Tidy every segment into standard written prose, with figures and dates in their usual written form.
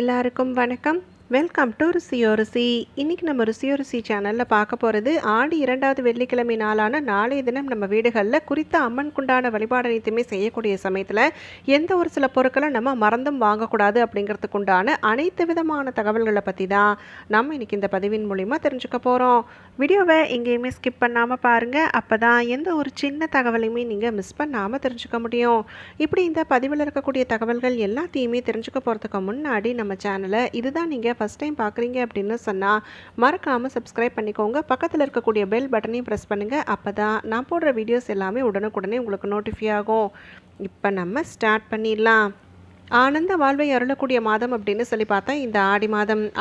எல்லாருக்கும் வணக்கம். Welcome to ருசியோ ருசி. இன்றைக்கி நம்ம ருசியோ ருசி சேனலில் பார்க்க போகிறது ஆடி 2வது வெள்ளிக்கிழமை நாளான நாளைய தினம் நம்ம வீடுகளில் குறித்த அம்மனுக்குண்டான வழிபாடு அனைத்துமே செய்யக்கூடிய சமயத்தில் எந்த ஒரு சில பொருட்களை நம்ம மறந்தும் வாங்கக்கூடாது அப்படிங்கிறதுக்குண்டான அனைத்து விதமான தகவல்களை பற்றி தான் நம்ம இன்றைக்கி இந்த பதிவின் மூலிமா தெரிஞ்சுக்க போகிறோம். வீடியோவை எங்கேயுமே ஸ்கிப் பண்ணாமல் பாருங்கள். அப்போ தான் எந்த ஒரு சின்ன தகவலையுமே நீங்கள் மிஸ் பண்ணாமல் தெரிஞ்சுக்க முடியும். இப்படி இந்த பதிவில் இருக்கக்கூடிய தகவல்கள் எல்லாத்தையுமே தெரிஞ்சுக்க போகிறதுக்கு முன்னாடி நம்ம சேனலை இதுதான் நீங்கள் ஃபஸ்ட் டைம் பார்க்குறீங்க அப்படின்னு சொன்னால் மறக்காமல் சப்ஸ்கிரைப் பண்ணிக்கோங்க. பக்கத்தில் இருக்கக்கூடிய பெல் பட்டனையும் ப்ரெஸ் பண்ணுங்கள். அப்போ தான் நான் போடுற வீடியோஸ் எல்லாமே உடனுக்குடனே உங்களுக்கு நோட்டிஃபை ஆகும். இப்போ நம்ம ஸ்டார்ட் பண்ணிடலாம். ஆனந்த வாழ்வை அருளக்கூடிய மாதம் அப்படின்னு சொல்லி பார்த்தா இந்த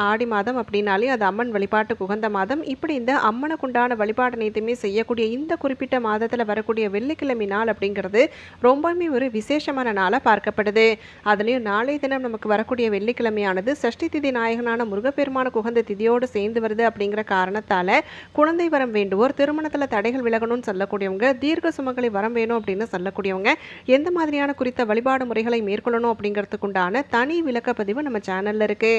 ஆடி மாதம் அப்படின்னாலே அது அம்மன் வழிபாட்டுக்கு உகந்த மாதம். இப்படி இந்த அம்மனுக்குண்டான வழிபாடு அனைத்துமே செய்யக்கூடிய இந்த குறிப்பிட்ட மாதத்தில் வரக்கூடிய வெள்ளிக்கிழமை நாள் அப்படிங்கிறது ரொம்பவுமே ஒரு விசேஷமான நாளாக பார்க்கப்படுது. அதுலேயும் நாளை தினம் நமக்கு வரக்கூடிய வெள்ளிக்கிழமையானது சஷ்டி திதி நாயகனான முருகப்பெருமானுக்கு உகந்த திதியோடு சேர்ந்து வருது. அப்படிங்கிற காரணத்தால் குழந்தை வரம் வேண்டுவோர், திருமணத்தில் தடைகள் விலகணும்னு சொல்லக்கூடியவங்க, தீர்க்க சுமங்களை வரம் வேணும் அப்படின்னு சொல்லக்கூடியவங்க எந்த மாதிரியான குறித்த வழிபாடு முறைகளை மேற்கொள்ளணும் அப்படிங்கிற ுண்டான தனி விளக்கப்பதிவு நம்ம சேனல்ல இருக்கு.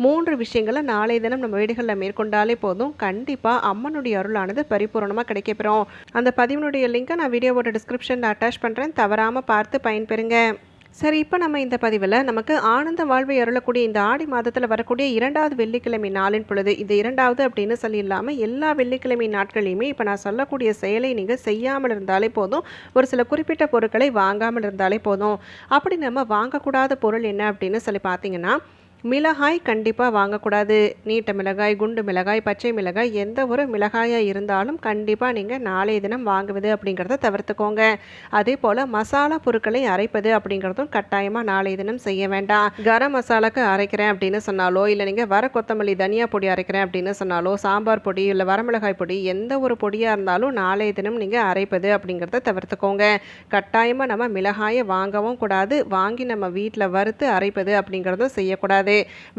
3 விஷயங்களை நாளை தினம் நம்ம வீடுகளில் மேற்கொண்டாலே போதும், கண்டிப்பா அம்மனுடைய அருளானது பரிபூர்ணமா கிடைக்கப்பெறும். அந்த பதிவினுடைய லிங்கை நான் வீடியோவோட டிஸ்கிரிப்ஷன்ல அட்டாச் பண்றேன், தவறாம பார்த்து பயன்பெறுங்க. சரி, இப்போ நம்ம இந்த பதிவில் நமக்கு ஆனந்த வாழ்வை அருளக்கூடிய இந்த ஆடி மாதத்தில் வரக்கூடிய 2வது வெள்ளிக்கிழமை நாளின் பொழுது, இது 2வது அப்படின்னு சொல்லி இல்லாமல் எல்லா வெள்ளிக்கிழமை நாட்களையுமே இப்போ நான் சொல்லக்கூடிய செயலை நீங்கள் செய்யாமல் இருந்தாலே போதும், ஒரு சில குறிப்பிட்ட பொருட்களை வாங்காமல் இருந்தாலே போதும். அப்படி நம்ம வாங்கக்கூடாத பொருள் என்ன அப்படின்னு சொல்லி பார்த்தீங்கன்னா, மிளகாய் கண்டிப்பாக வாங்கக்கூடாது. நீட்ட மிளகாய், குண்டு மிளகாய், பச்சை மிளகாய், எந்த ஒரு மிளகாயாக இருந்தாலும் கண்டிப்பாக நீங்கள் நாளைய தினம் வாங்குவது அப்படிங்கிறத தவிர்த்துக்கோங்க. அதே போல் மசாலா பொருட்களை அரைப்பது அப்படிங்கிறதும் கட்டாயமாக நாளைய தினம் செய்ய வேண்டாம். கரம் மசாலாக்கு அரைக்கிறேன் அப்படின்னு சொன்னாலோ, இல்லை நீங்கள் வர கொத்தமல்லி தனியா பொடி அரைக்கிறேன் அப்படின்னு சொன்னாலோ, சாம்பார் பொடி இல்லை வரமிளகாய் பொடி எந்த ஒரு பொடியாக இருந்தாலும் நாளைய தினம் நீங்கள் அரைப்பது அப்படிங்கிறத தவிர்த்துக்கோங்க. கட்டாயமாக நம்ம மிளகாயை வாங்கவும் கூடாது, வாங்கி நம்ம வீட்டில் வறுத்து அரைப்பது அப்படிங்கிறதும் செய்யக்கூடாது.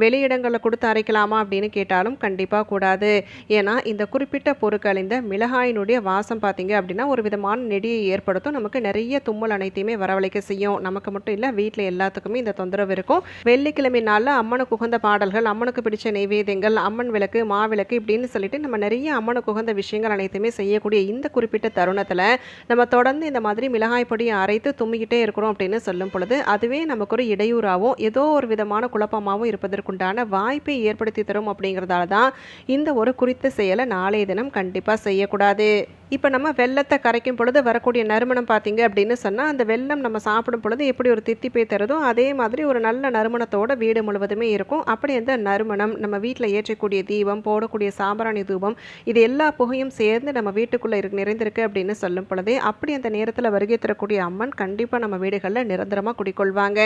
வெளியிடங்களில் கொடுத்து அரைக்கலாமா அப்படின்னு கேட்டாலும் கண்டிப்பாக கூடாது. ஏன்னா இந்த குறிப்பிட்ட பொருட்கள், இந்த மிளகாயினுடைய வாசம் பார்த்தீங்க அப்படின்னா ஒரு விதமான நெடியை ஏற்படுத்தும். நமக்கு நிறைய தும்மல் அனைத்தையுமே வரவழைக்க செய்யும். நமக்கு மட்டும் இல்லை, வீட்டில் எல்லாத்துக்குமே இந்த தொந்தரவு இருக்கும். வெள்ளிக்கிழமை நாளில் அம்மனுக்கு உகந்த பாடல்கள், அம்மனுக்கு பிடிச்ச நெய்வேத்தியங்கள், அம்மன் விளக்கு, மாவிளக்கு இப்படின்னு சொல்லிட்டு நம்ம நிறைய அம்மனுக்கு உகந்த விஷயங்கள் அனைத்துமே செய்யக்கூடிய இந்த குறிப்பிட்ட தருணத்தில் நம்ம தொடர்ந்து இந்த மாதிரி மிளகாய் பொடியை அரைத்து தும்மிக்கிட்டே இருக்கிறோம் அப்படின்னு சொல்லும் பொழுது அதுவே நமக்கு ஒரு இடையூறாகவும் ஏதோ ஒரு விதமான குழப்பமாகவும் இருப்பதற்குண்டான வாய்ப்பை ஏற்படுத்தி தரும். அப்படிங்கிறதால தான் இந்த ஒரு குறித்த செயலை நாளைய தினம் கண்டிப்பாக செய்யக்கூடாது. இப்போ நம்ம வெள்ளத்தை கரைக்கும் பொழுது வரக்கூடிய நறுமணம் பார்த்தீங்க அப்படின்னு சொன்னால், அந்த வெள்ளம் நம்ம சாப்பிடும் பொழுது எப்படி ஒரு தித்திப்பை தருதோ அதே மாதிரி ஒரு நல்ல நறுமணத்தோட வீடு முழுவதுமே இருக்கும். அப்படி அந்த நறுமணம் நம்ம வீட்டில் ஏற்றக்கூடிய தீபம், போடக்கூடிய சாம்பிராணி தூபம், இது எல்லா புகையும் சேர்ந்து நம்ம வீட்டுக்குள்ளே நிறைந்திருக்கு அப்படின்னு சொல்லும் பொழுதே அப்படி அந்த நேரத்தில் வருகை தரக்கூடிய அம்மன் கண்டிப்பாக நம்ம வீடுகளில் நிரந்தரமாக குடிக்கொள்வாங்க.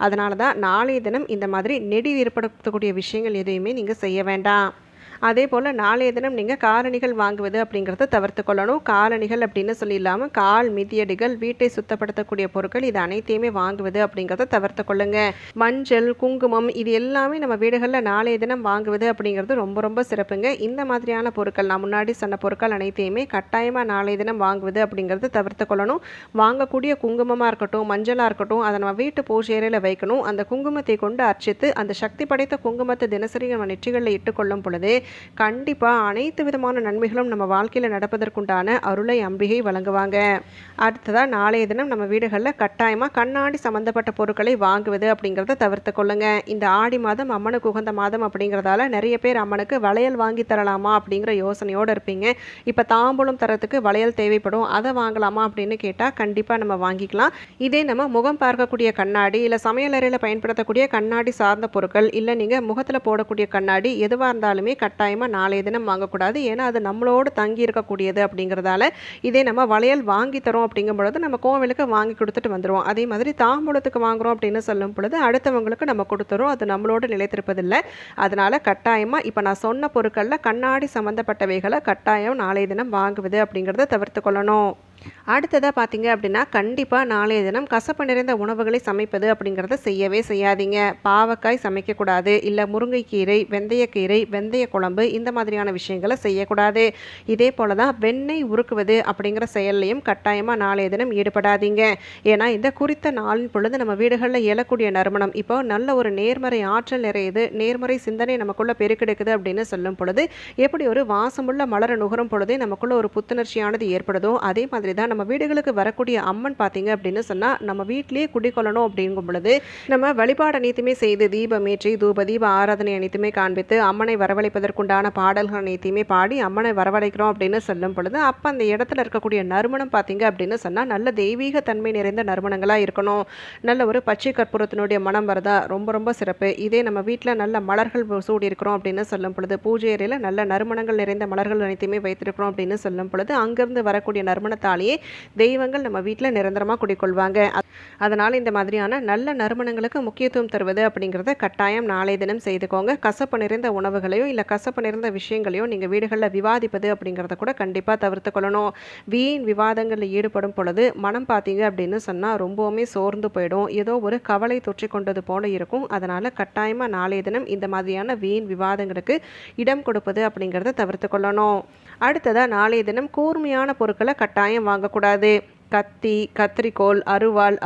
அதனால தான் நாளைய தினம் இந்த மாதிரி நெடி ஏற்படுத்தக்கூடிய விஷயங்கள் எதையுமே நீங்கள் செய்ய வேண்டாம். அதே போல் நாளைய தினம் நீங்கள் காலணிகள் வாங்குவது அப்படிங்கிறத தவிர்த்து கொள்ளணும். காலணிகள் அப்படின்னு சொல்லி இல்லாமல் கால் மிதியடிகள், வீட்டை சுத்தப்படுத்தக்கூடிய பொருட்கள், இது அனைத்தையுமே வாங்குவது அப்படிங்கிறத தவிர்த்து கொள்ளுங்க. மஞ்சள், குங்குமம் இது எல்லாமே நம்ம வீடுகளில் நாளைய தினம் வாங்குவது அப்படிங்கிறது ரொம்ப ரொம்ப சிறப்புங்க. இந்த மாதிரியான பொருட்கள், நான் முன்னாடி சொன்ன பொருட்கள் அனைத்தையுமே கட்டாயமாக நாளைய தினம் வாங்குவது அப்படிங்கிறது தவிர்த்து கொள்ளணும். வாங்கக்கூடிய குங்குமமாக இருக்கட்டும், மஞ்சளாக இருக்கட்டும், அதை நம்ம வீட்டு பூஜை அறையில் வைக்கணும். அந்த குங்குமத்தை கொண்டு அர்ச்சித்து அந்த சக்தி படைத்த குங்குமத்தை தினசரி நம்ம நெற்றிகளில் இட்டுக்கொள்ளும் பொழுது கண்டிப்பாக அனைத்து விதமான நன்மைகளும் நம்ம வாழ்க்கையில் நடப்பதற்குண்டான அருளை அம்பிகை வழங்குவாங்க. அடுத்ததாக நாளைய தினம் நம்ம வீடுகளில் கட்டாயமாக கண்ணாடி சம்மந்தப்பட்ட பொருட்களை வாங்குவது அப்படிங்கிறத தவிர்த்து கொள்ளுங்க. இந்த ஆடி மாதம் அம்மனுக்கு உகந்த மாதம் அப்படிங்கிறதால நிறைய பேர் அம்மனுக்கு வளையல் வாங்கி தரலாமா அப்படிங்கிற யோசனையோடு இருப்பீங்க. இப்போ தாம்பூலம் தரத்துக்கு வளையல் தேவைப்படும், அதை வாங்கலாமா அப்படின்னு கேட்டால் கண்டிப்பாக நம்ம வாங்கிக்கலாம். இதே நம்ம முகம் பார்க்கக்கூடிய கண்ணாடி, இல்லை சமையலறையில் பயன்படுத்தக்கூடிய கண்ணாடி சார்ந்த பொருட்கள், இல்லை நீங்கள் முகத்தில் போடக்கூடிய கண்ணாடி எதுவாக இருந்தாலுமே கட்டாயமாக நாளைய தினம் வாங்கக்கூடாது. ஏன்னா அது நம்மளோடு தங்கி இருக்கக்கூடியது அப்படிங்கிறதால. இதே நம்ம வளையல் வாங்கி தரோம் அப்படிங்கும் பொழுது நம்ம கோவிலுக்கு வாங்கி கொடுத்துட்டு வந்துடுவோம். அதே மாதிரி தாம்பூலத்துக்கு வாங்குறோம் அப்படின்னு சொல்லும் பொழுது அடுத்தவங்களுக்கு நம்ம கொடுத்துறோம், அது நம்மளோடு நிலைத்திருப்பதில்லை. அதனால் கட்டாயமாக இப்போ நான் சொன்ன பொருட்களில் கண்ணாடி சம்மந்தப்பட்டவைகளை கட்டாயம் நாளைய தினம் வாங்குவது அப்படிங்கிறத தவிர்த்து கொள்ளணும். அடுத்ததாக பார்த்தீங்க அப்படின்னா கண்டிப்பாக நாளைய தினம் கசப்பு நிறைந்த உணவுகளை சமைப்பது அப்படிங்கிறத செய்யவே செய்யாதீங்க. பாவக்காய் சமைக்கக்கூடாது, இல்லை முருங்கைக்கீரை, வெந்தயக்கீரை, வெந்தய குழம்பு இந்த மாதிரியான விஷயங்களை செய்யக்கூடாது. இதே போல தான் வெண்ணெய் உருக்குவது அப்படிங்கிற செயல்லையும் கட்டாயமாக நாளைய தினம் ஈடுபடாதீங்க. ஏன்னா இந்த குறித்த நாளின் பொழுது நம்ம வீடுகளில் எழக்கூடிய நறுமணம் இப்போ நல்ல ஒரு நேர்மறை ஆற்றல் நிறையுது, நேர்மறை சிந்தனை நமக்குள்ள பெருக்கெடுக்குது அப்படின்னு சொல்லும் பொழுது எப்படி ஒரு வாசமுள்ள மலர நுகரும் பொழுதே நமக்குள்ள ஒரு புத்துணர்ச்சியானது ஏற்படுதோ அதே மாதிரி தான் நம்ம வீடுகளுக்கு வரக்கூடிய அம்மன் பார்த்தீங்க அப்படின்னு சொன்னால் நம்ம வீட்டிலேயே குடிக்கொள்ளணும் அப்படிங்கும் பொழுது நம்ம வழிபாடு அனைத்துமே செய்து தீபமேற்றி தீப ஆராதனை அனைத்துமே காண்பித்து அம்மனை வரவழைப்பதற்குண்டான பாடல்கள் அனைத்தையுமே பாடி அம்மனை வரவழைக்கிறோம் அப்படின்னு சொல்லும் பொழுது அப்போ அந்த இடத்துல இருக்கக்கூடிய நறுமணம் பார்த்தீங்க அப்படின்னு சொன்னால் நல்ல தெய்வீக தன்மை நிறைந்த நறுமணங்களாக இருக்கணும். நல்ல ஒரு பச்சை கற்பூரத்தினுடைய மனம் வரதா ரொம்ப ரொம்ப சிறப்பு. இதே நம்ம வீட்டில் நல்ல மலர்கள் சூடி இருக்கிறோம் அப்படின்னு சொல்லும் பொழுது பூஜை அறையில் நல்ல நறுமணங்கள் நிறைந்த மலர்கள் அனைத்தையுமே வைத்திருக்கிறோம் அப்படின்னு சொல்லும் பொழுது அங்கிருந்து வரக்கூடிய நறுமணத்தாலேயே தெய்வங்கள் நம்ம வீட்டில் நிரந்தரமாக குடிக்கொள்வாங்க. அதனால் இந்த மாதிரியான நல்ல நறுமணங்களுக்கு முக்கியத்துவம் தருவது அப்படிங்கிறத கட்டாயம் நாளைய தினம் செய்துக்கோங்க. கசப்பு நிறைந்த உணவுகளையோ இல்லை கசப்பு நிறைந்த விஷயங்களையோ நீங்கள் வீடுகளில் விவாதிப்பது அப்படிங்கிறத கூட கண்டிப்பாக தவிர்த்து கொள்ளணும். வீண் விவாதங்களில் ஈடுபடும் பொழுது மனம் பார்த்தீங்க அப்படின்னு சொன்னால் ரொம்பவுமே சோர்ந்து போயிடும், ஏதோ ஒரு கவலை தொற்றி கொண்டது போல இருக்கும். அதனால் கட்டாயமாக நாளைய தினம் இந்த மாதிரியான வீண் விவாதங்களுக்கு இடம் கொடுப்பது அப்படிங்கிறத தவிர்த்து கொள்ளணும். அடுத்ததாக நாளைய தினம் கூர்மையான பொருட்களை கட்டாயம் வாங்கக்கூடாது. கத்தி, கத்திரிக்கோல்,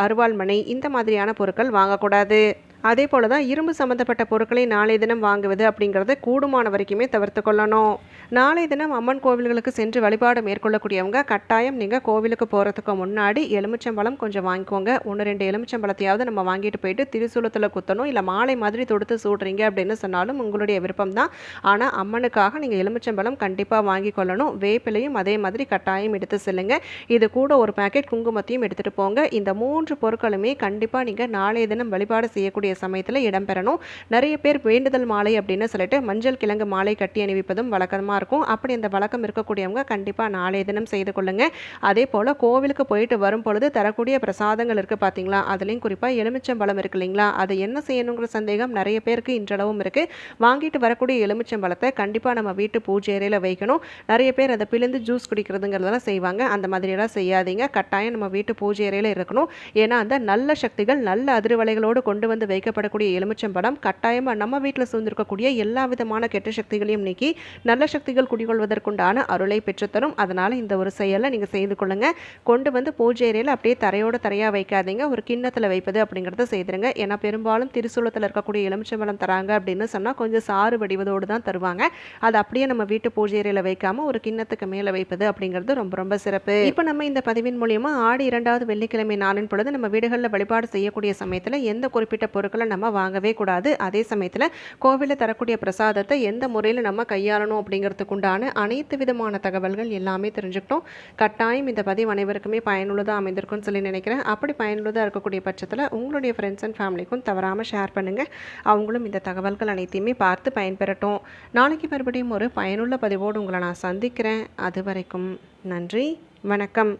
அருவாள் மனை இந்த மாதிரியான பொருட்கள் வாங்கக்கூடாது. அதே போல தான் இரும்பு சம்மந்தப்பட்ட பொருட்களை நாளைய தினம் வாங்குவது அப்படிங்கிறத கூடுமான வரைக்குமே தவிர்த்து கொள்ளணும். நாளைய தினம் அம்மன் கோவில்களுக்கு சென்று வழிபாடு மேற்கொள்ளக்கூடியவங்க கட்டாயம் நீங்கள் கோவிலுக்கு போகிறதுக்கு முன்னாடி எலுமிச்சம்பழம் கொஞ்சம் வாங்கிக்கோங்க. 1-2 எலுமிச்சம்பழத்தையாவது நம்ம வாங்கிட்டு போயிட்டு திருசூலத்தில் குத்தணும், இல்லை மாலை மாதிரி தொடுத்து சூடுறீங்க அப்படின்னு சொன்னாலும் உங்களுடைய விருப்பம் தான். ஆனால் அம்மனுக்காக நீங்கள் எலுமிச்சம்பழம் கண்டிப்பாக வாங்கி கொள்ளணும். வேப்பிலையும் அதே மாதிரி கட்டாயம் எடுத்து செல்லுங்க. இது கூட ஒரு பேக்கெட் குங்குமத்தையும் எடுத்துகிட்டு போங்க. இந்த 3 பொருட்களுமே கண்டிப்பாக நீங்கள் நாளைய தினம் வழிபாடு செய்யக்கூடிய சமயத்தில் இடம்பெறணும். நிறைய பேர் வேண்டுதல் மாலை அப்படின்னு சொல்லிட்டு மஞ்சள் கிழங்கு மாலை கட்டி அணிவிப்பதும் வழக்கமாக இருக்கும். அப்படி அந்த வழக்கம் இருக்கக்கூடியவங்க கண்டிப்பாக நாளைய தினம் செய்து கொள்ளுங்க. அதே போல் கோவிலுக்கு போயிட்டு வரும் பொழுது தரக்கூடிய பிரசாதங்கள் இருக்குது பார்த்தீங்களா, அதுலேயும் குறிப்பாக எலுமிச்சம்பழம் இருக்கு இல்லைங்களா, அது என்ன செய்யணுங்கிற சந்தேகம் நிறைய பேருக்கு இன்றளவும் இருக்குது. வாங்கிட்டு வரக்கூடிய எலுமிச்சம்பழத்தை கண்டிப்பாக நம்ம வீட்டு பூஜை அறையில் வைக்கணும். நிறைய பேர் அதை பிழிந்து ஜூஸ் குடிக்கிறதுங்கிறதெல்லாம் செய்வாங்க. அந்த மாதிரியெல்லாம் செய்யாதீங்க. கட்டாயம் நம்ம வீட்டு பூஜை அறையில் இருக்கணும். ஏன்னா அந்த நல்ல சக்திகள் நல்ல அதிர்வலைகளோடு கொண்டு வந்து வைக்கப்படக்கூடிய எலுமிச்சம்பழம் கட்டாயமாக நம்ம வீட்டில் சூழ்ந்திருக்கக்கூடிய எல்லா விதமான கெட்ட சக்திகளையும் நீக்கி நல்ல சக்திகள் குடிகொள்வதற்குண்டான அருளை பெற்றுத்தரும். அதனால் இந்த ஒரு செயலை நீங்கள் செய்து கொள்ளுங்க. கொண்டு வந்து பூஜை அறையில் அப்படியே தரையாக வைக்காதீங்க, ஒரு கிண்ணத்தில் வைப்பது அப்படிங்கிறத செய்திருங்க. ஏன்னா பெரும்பாலும் திருசூலத்தில் இருக்கக்கூடிய எலுமிச்சம்பழம் தராங்க அப்படின்னு சொன்னால் கொஞ்சம் சாறு வடிவதோடு தான் தருவாங்க. அது அப்படியே நம்ம வீட்டு பூஜை அறையில் வைக்காமல் ஒரு கிண்ணத்துக்கு மேலே வைப்பது அப்படிங்கிறது ரொம்ப ரொம்ப சிறப்பு. இப்போ நம்ம இந்த பதிவின் மூலியமாக ஆடி 2வது வெள்ளிக்கிழமை நாளின் பொழுது நம்ம வீடுகளில் வழிபாடு செய்யக்கூடிய சமயத்தில் எந்த குறிப்பிட்ட பொருட்களை நம்ம வாங்கவே கூடாது. அதே சமயத்தில் கோவிலில் தரக்கூடிய பிரசாதத்தை எந்த முறையில் நம்ம கையாளணும் அப்படிங்கிறதுக்கு உண்டான அனைத்து விதமான தகவல்கள் எல்லாமே தெரிஞ்சுக்கிட்டோம். கட்டாயம் இந்த பதிவு அனைவருக்குமே பயனுள்ளதாக அமைந்திருக்கும்னு சொல்லி நினைக்கிறேன். அப்படி பயனுள்ளதாக இருக்கக்கூடிய பட்சத்தில் உங்களுடைய ஃப்ரெண்ட்ஸ் அண்ட் ஃபேமிலிக்கும் தவறாமல் ஷேர் பண்ணுங்கள். அவங்களும் இந்த தகவல்கள் அனைத்தையுமே பார்த்து பயன்பெறட்டும். நாளைக்கு மறுபடியும் ஒரு பயனுள்ள பதிவோடு உங்களை நான் சந்திக்கிறேன். அது வரைக்கும் நன்றி, வணக்கம்.